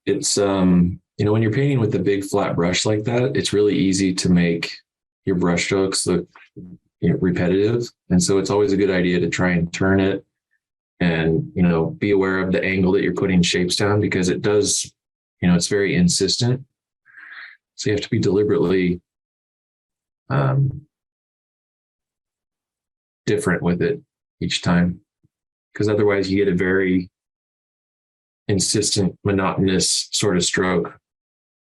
It's when you're painting with a big flat brush like that, it's really easy to make your brush strokes look repetitive. And so it's always a good idea to try and turn it and, be aware of the angle that you're putting shapes down because it does, it's very insistent. So you have to be deliberately um, different with it each time because otherwise you get a very insistent, monotonous sort of stroke.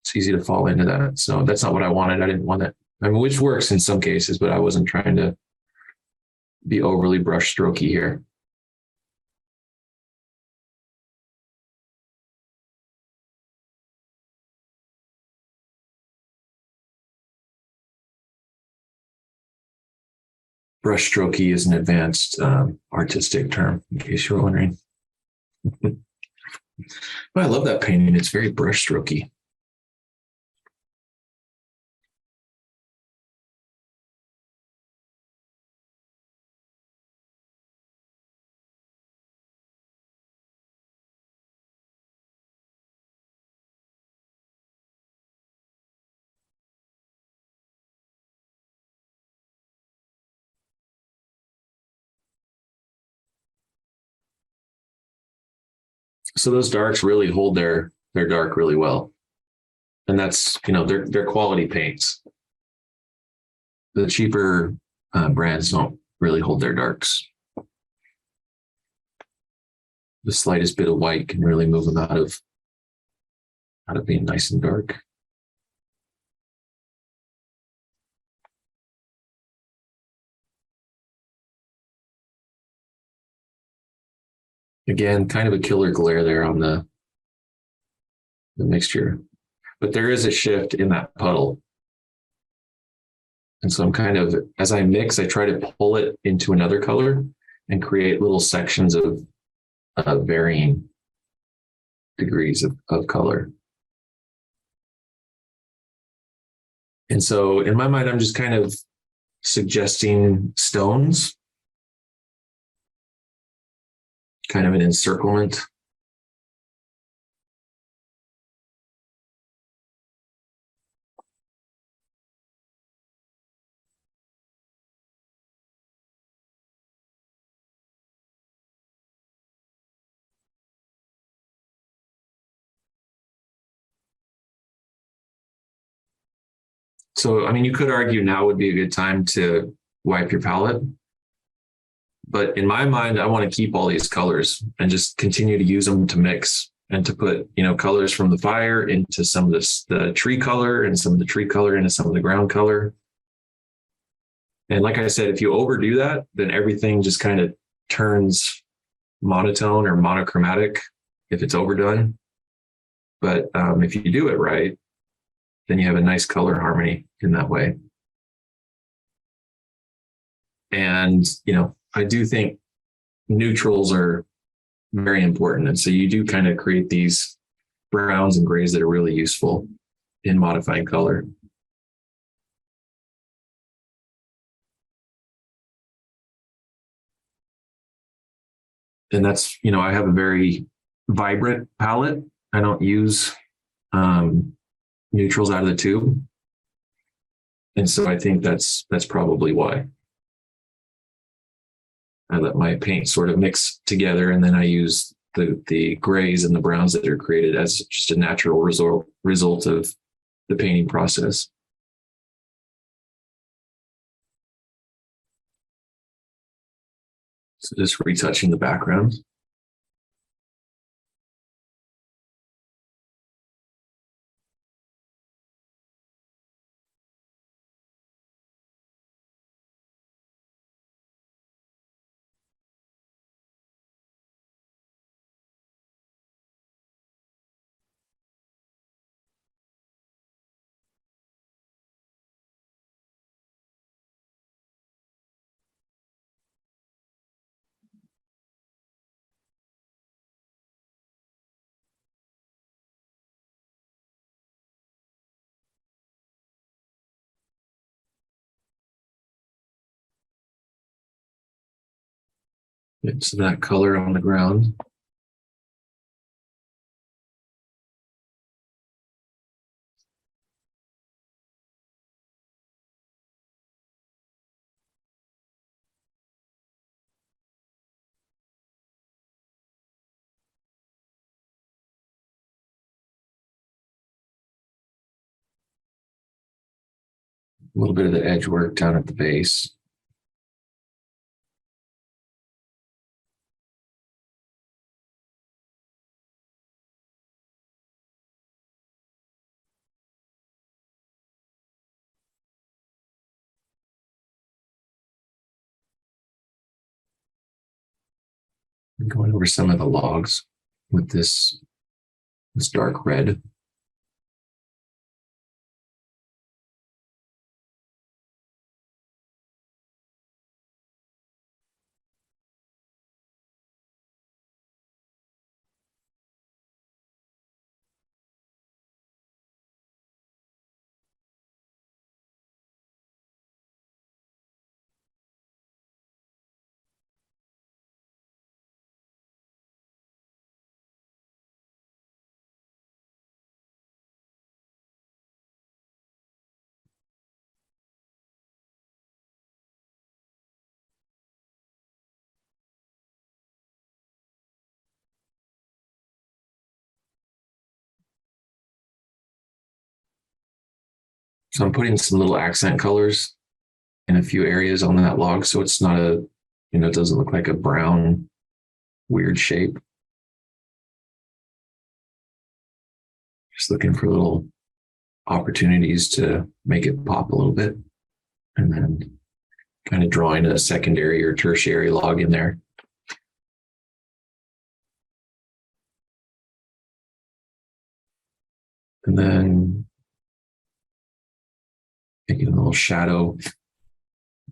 It's easy to fall into that. So that's not what I wanted. I didn't want it. I mean, which works in some cases, but I wasn't trying to be overly brush strokey here. Brush strokey is an advanced artistic term, in case you're wondering. But I love that painting. It's very brush strokey. So those darks really hold their dark really well, and that's they're quality paints. The cheaper brands don't really hold their darks. The slightest bit of white can really move them out of being nice and dark. Again, kind of a killer glare there on the mixture, but there is a shift in that puddle. And so I'm kind of, as I mix, I try to pull it into another color and create little sections of varying degrees of color. And so in my mind, I'm just kind of suggesting stones, kind of an encirclement. So, I mean, you could argue now would be a good time to wipe your palette. But in my mind, I want to keep all these colors and just continue to use them to mix and to put, colors from the fire into some of the tree color and some of the tree color into some of the ground color. And like I said, if you overdo that, then everything just kind of turns monotone or monochromatic if it's overdone. But if you do it right, then you have a nice color harmony in that way. And, I do think neutrals are very important. And so you do kind of create these browns and grays that are really useful in modifying color. And that's, I have a very vibrant palette. I don't use neutrals out of the tube. And so I think that's probably why. I let my paint sort of mix together, and then I use the grays and the browns that are created as just a natural result of the painting process. So just retouching the background. It's that color on the ground. A little bit of the edge work down at the base. I'm going over some of the logs with this dark red. So I'm putting some little accent colors in a few areas on that log, so it's not it doesn't look like a brown weird shape. Just looking for little opportunities to make it pop a little bit, and then kind of drawing a secondary or tertiary log in there. And then making a little shadow,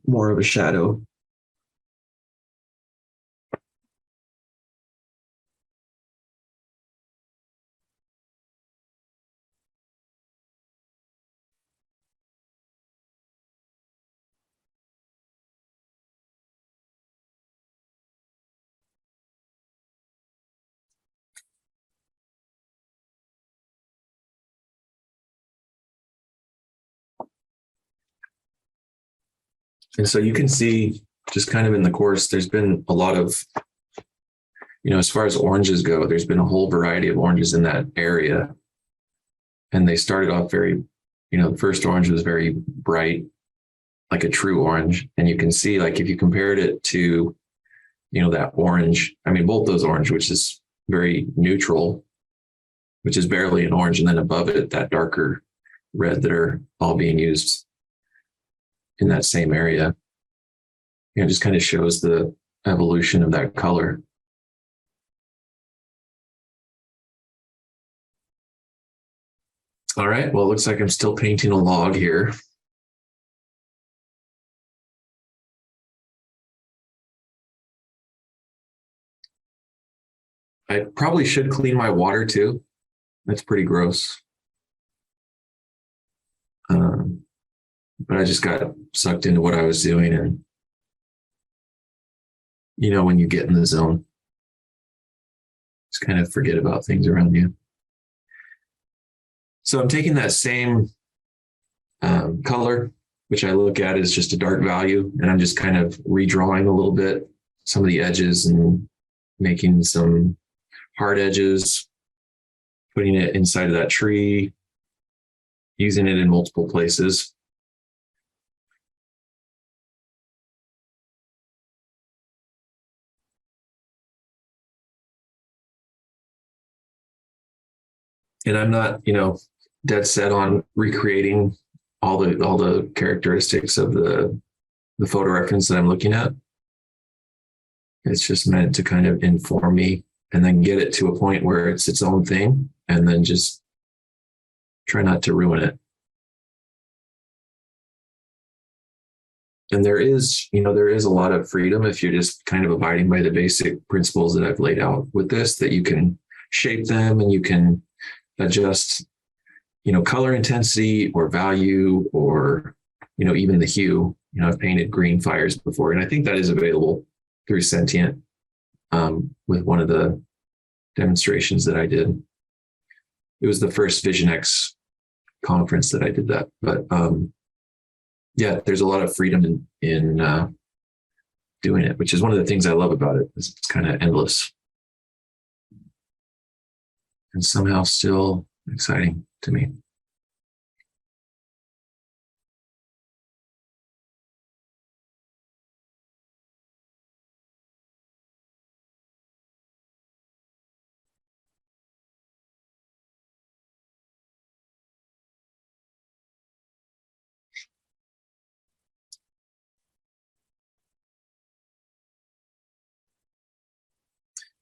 more of a shadow. And so you can see just kind of in the course, there's been a lot of, as far as oranges go, there's been a whole variety of oranges in that area. And they started off very, the first orange was very bright, like a true orange. And you can see, like, if you compared it to, that orange, I mean, both those orange, which is very neutral, which is barely an orange. And then above it, that darker red that are all being used in that same area. It just kind of shows the evolution of that color. All right, well, it looks like I'm still painting a log here. I probably should clean my water too. That's pretty gross. But I just got sucked into what I was doing, and when you get in the zone, just kind of forget about things around you. So I'm taking that same color, which I look at as just a dark value, and I'm just kind of redrawing a little bit some of the edges and making some hard edges, putting it inside of that tree, using it in multiple places. And I'm not, dead set on recreating all the characteristics of the photo reference that I'm looking at. It's just meant to kind of inform me and then get it to a point where it's its own thing, and then just try not to ruin it. And there is a lot of freedom if you're just kind of abiding by the basic principles that I've laid out with this, that you can shape them and you can adjust, color intensity or value, or, even the hue. I've painted green fires before, and I think that is available through Sentient with one of the demonstrations that I did. It was the first Vision X conference that I did that. But yeah, there's a lot of freedom in doing it, which is one of the things I love about it. It's kind of endless and somehow still exciting to me.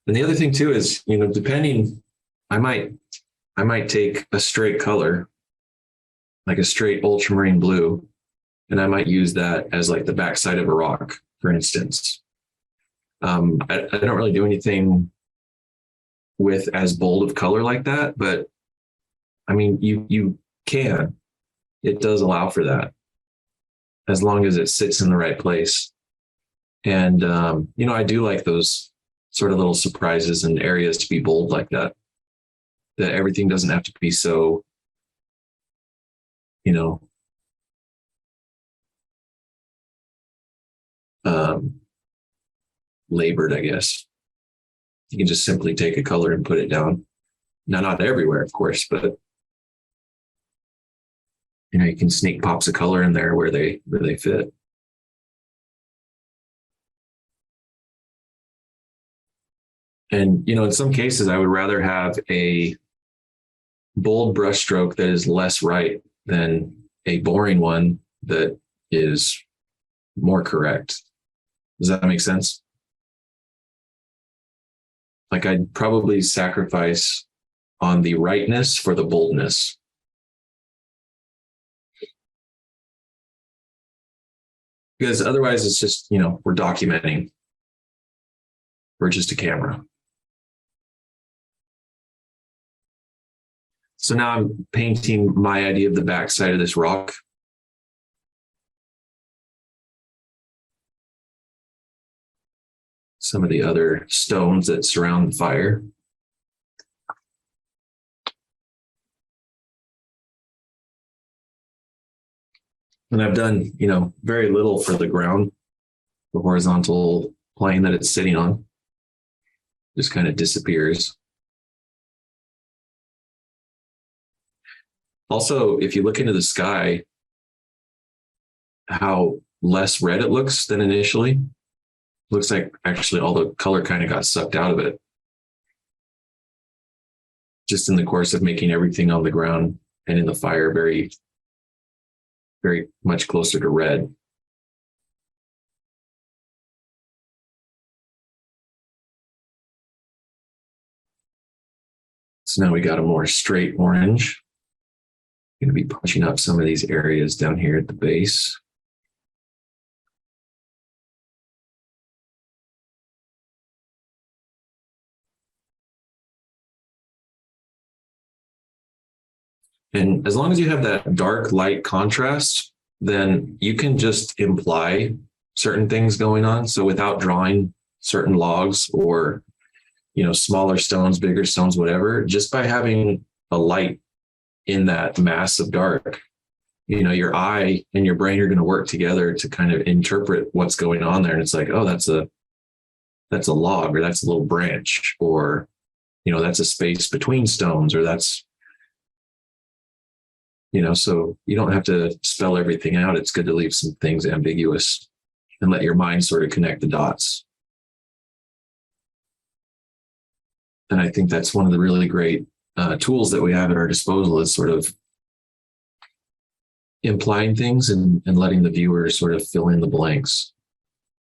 And the other thing too is, depending, I might take a straight color, like a straight ultramarine blue, and I might use that as like the backside of a rock, for instance. I don't really do anything with as bold of color like that, but I mean, you can. It does allow for that, as long as it sits in the right place. And I do like those sort of little surprises and areas to be bold like that. That everything doesn't have to be so, labored, I guess. You can just simply take a color and put it down. Now, not everywhere, of course, but you can sneak pops of color in there where they fit. And in some cases, I would rather have a bold brushstroke that is less right than a boring one that is more correct. Does that make sense? Like, I'd probably sacrifice on the rightness for the boldness. Because otherwise it's just, we're documenting. We're just a camera. So now I'm painting my idea of the backside of this rock. Some of the other stones that surround the fire. And I've done, very little for the ground, the horizontal plane that it's sitting on. Just kind of disappears. Also, if you look into the sky, how less red it looks than initially. Looks like actually all the color kind of got sucked out of it. Just in the course of making everything on the ground and in the fire very, very much closer to red. So now we got a more straight orange. Going to be punching up some of these areas down here at the base. And as long as you have that dark light contrast, then you can just imply certain things going on. So without drawing certain logs or, smaller stones, bigger stones, whatever, just by having a light in that mass of dark, your eye and your brain are going to work together to kind of interpret what's going on there. And it's like, oh, that's a log, or that's a little branch, or, that's a space between stones, or that's, so you don't have to spell everything out. It's good to leave some things ambiguous and let your mind sort of connect the dots. And I think that's one of the really great tools that we have at our disposal, is sort of implying things and letting the viewer sort of fill in the blanks.